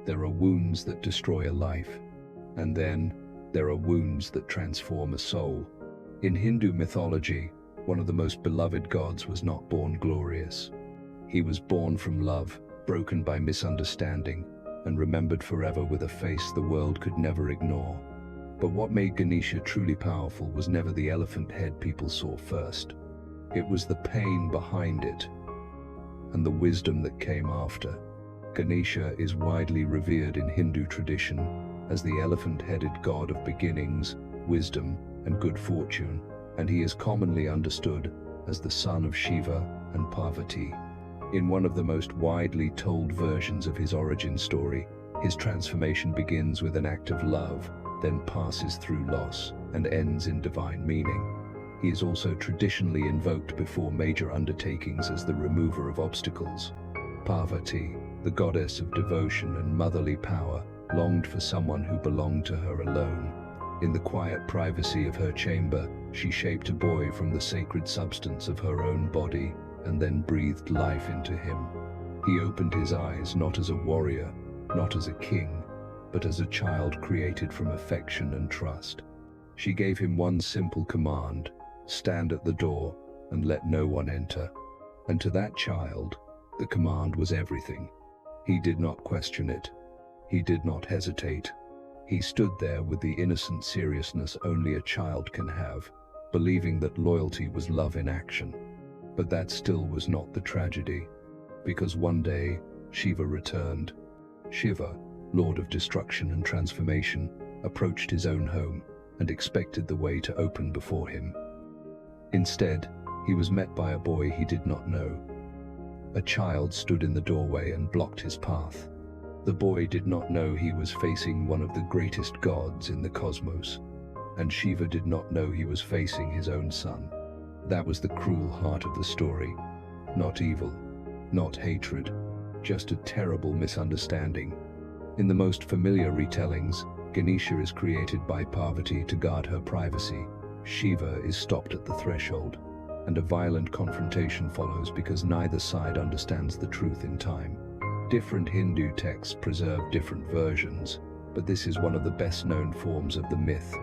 There are wounds that destroy a life, and then there are wounds that transform a soul. In Hindu mythology, one of the most beloved gods was not born glorious. He was born from love, broken by misunderstanding, and remembered forever with a face the world could never ignore. But what made Ganesha truly powerful was never the elephant head people saw first. It was the pain behind it, and the wisdom that came after. Ganesha is widely revered in Hindu tradition as the elephant-headed god of beginnings, wisdom, and good fortune, and he is commonly understood as the son of Shiva and Parvati. In one of the most widely told versions of his origin story, his transformation begins with an act of love, then passes through loss, and ends in divine meaning. He is also traditionally invoked before major undertakings as the remover of obstacles. Parvati, the goddess of devotion and motherly power, longed for someone who belonged to her alone. In the quiet privacy of her chamber, she shaped a boy from the sacred substance of her own body and then breathed life into him. He opened his eyes not as a warrior, not as a king, but as a child created from affection and trust. She gave him one simple command: stand at the door and let no one enter. And to that child, the command was everything. He did not question it. He did not hesitate. He stood there with the innocent seriousness only a child can have, believing that loyalty was love in action. But that still was not the tragedy, because one day Shiva returned. Shiva, lord of destruction and transformation, approached his own home and expected the way to open before him. Instead, he was met by a boy he did not know. A child stood in the doorway and blocked his path. The boy did not know he was facing one of the greatest gods in the cosmos, and Shiva did not know he was facing his own son. That was the cruel heart of the story. Not evil, not hatred, just a terrible misunderstanding. In the most familiar retellings, Ganesha is created by Parvati to guard her privacy. Shiva is stopped at the threshold, and a violent confrontation follows because neither side understands the truth in time. Different Hindu texts preserve different versions, but this is one of the best-known forms of the myth.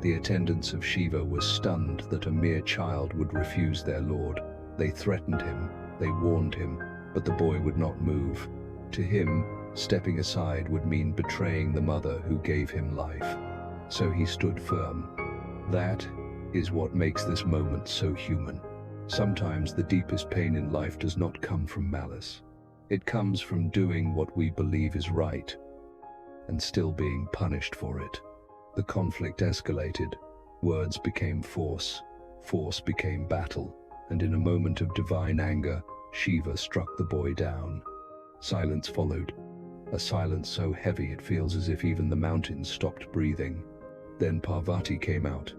The attendants of Shiva were stunned that a mere child would refuse their lord. They threatened him, they warned him, but the boy would not move. To him, stepping aside would mean betraying the mother who gave him life. So he stood firm. That is what makes this moment so human. Sometimes the deepest pain in life does not come from malice. It comes from doing what we believe is right, and still being punished for it. The conflict escalated. Words became force became battle, and in a moment of divine anger, Shiva struck the boy down. Silence followed, a silence so heavy it feels as if even the mountains stopped breathing. Then Parvati came out,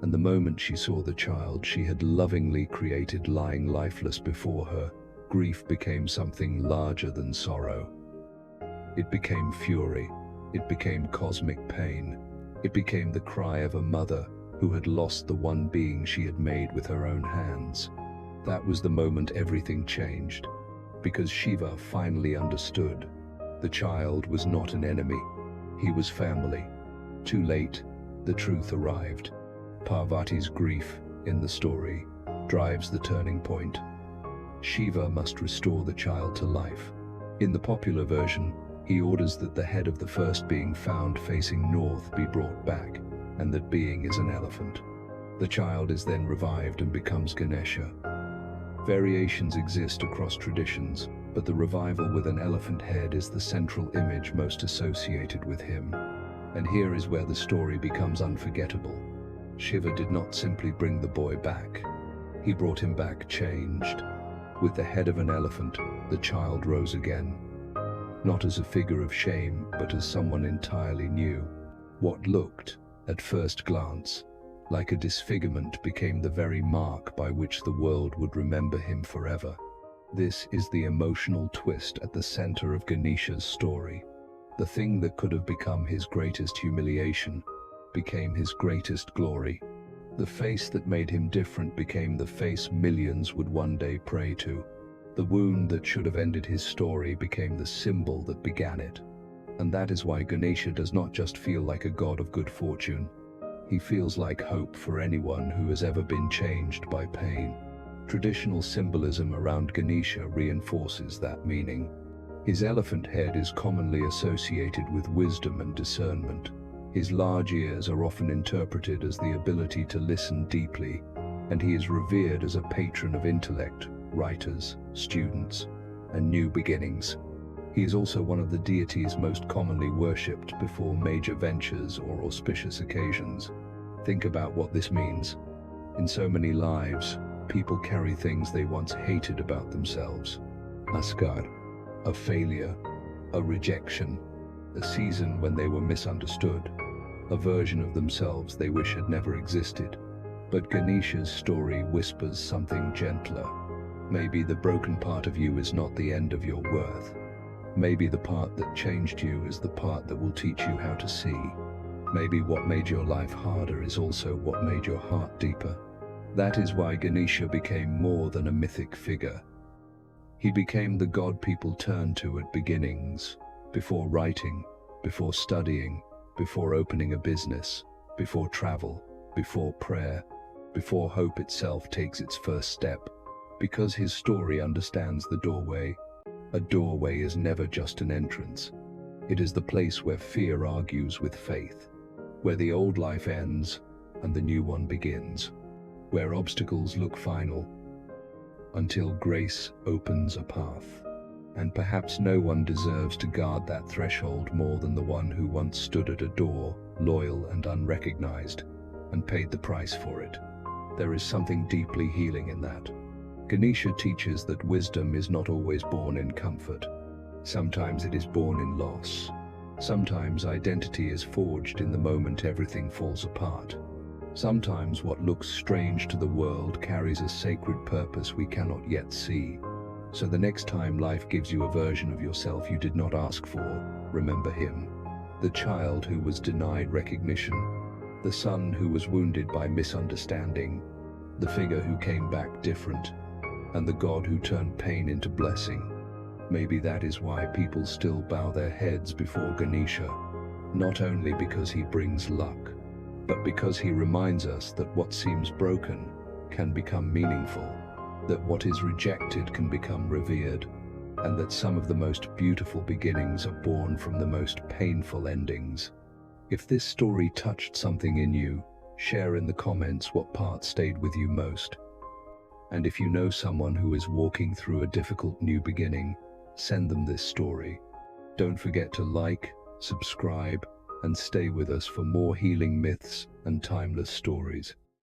and the moment she saw the child she had lovingly created lying lifeless before her, grief became something larger than sorrow. It became fury, it became cosmic pain, it became the cry of a mother who had lost the one being she had made with her own hands. That was the moment everything changed, because Shiva finally understood. The child was not an enemy, he was family. Too late, the truth arrived. Parvati's grief, in the story, drives the turning point. Shiva must restore the child to life. In the popular version, he orders that the head of the first being found facing north be brought back, and that being is an elephant. The child is then revived and becomes Ganesha. Variations exist across traditions, but the revival with an elephant head is the central image most associated with him. And here is where the story becomes unforgettable. Shiva did not simply bring the boy back. He brought him back changed. With the head of an elephant, the child rose again. Not as a figure of shame, but as someone entirely new. What looked, at first glance, like a disfigurement became the very mark by which the world would remember him forever. This is the emotional twist at the center of Ganesha's story. The thing that could have become his greatest humiliation became his greatest glory. The face that made him different became the face millions would one day pray to. The wound that should have ended his story became the symbol that began it. And that is why Ganesha does not just feel like a god of good fortune. He feels like hope for anyone who has ever been changed by pain. Traditional symbolism around Ganesha reinforces that meaning. His elephant head is commonly associated with wisdom and discernment. His large ears are often interpreted as the ability to listen deeply, and he is revered as a patron of intellect, writers, students, and new beginnings. He is also one of the deities most commonly worshipped before major ventures or auspicious occasions. Think about what this means. In so many lives, people carry things they once hated about themselves. Askar, a failure, a rejection, a season when they were misunderstood, a version of themselves they wish had never existed. But Ganesha's story whispers something gentler. Maybe the broken part of you is not the end of your worth. Maybe the part that changed you is the part that will teach you how to see. Maybe what made your life harder is also what made your heart deeper. That is why Ganesha became more than a mythic figure. He became the god people turned to at beginnings, before writing, before studying, before opening a business, before travel, before prayer, before hope itself takes its first step. Because his story understands the doorway. A doorway is never just an entrance. It is the place where fear argues with faith, where the old life ends and the new one begins, where obstacles look final, until grace opens a path. And perhaps no one deserves to guard that threshold more than the one who once stood at a door, loyal and unrecognized, and paid the price for it. There is something deeply healing in that. Ganesha teaches that wisdom is not always born in comfort. Sometimes it is born in loss. Sometimes identity is forged in the moment everything falls apart. Sometimes what looks strange to the world carries a sacred purpose we cannot yet see. So the next time life gives you a version of yourself you did not ask for, remember him. The child who was denied recognition, the son who was wounded by misunderstanding, the figure who came back different, and the god who turned pain into blessing. Maybe that is why people still bow their heads before Ganesha, not only because he brings luck, but because he reminds us that what seems broken can become meaningful, that what is rejected can become revered, and that some of the most beautiful beginnings are born from the most painful endings. If this story touched something in you, share in the comments what part stayed with you most. And if you know someone who is walking through a difficult new beginning, send them this story. Don't forget to like, subscribe, and stay with us for more healing myths and timeless stories.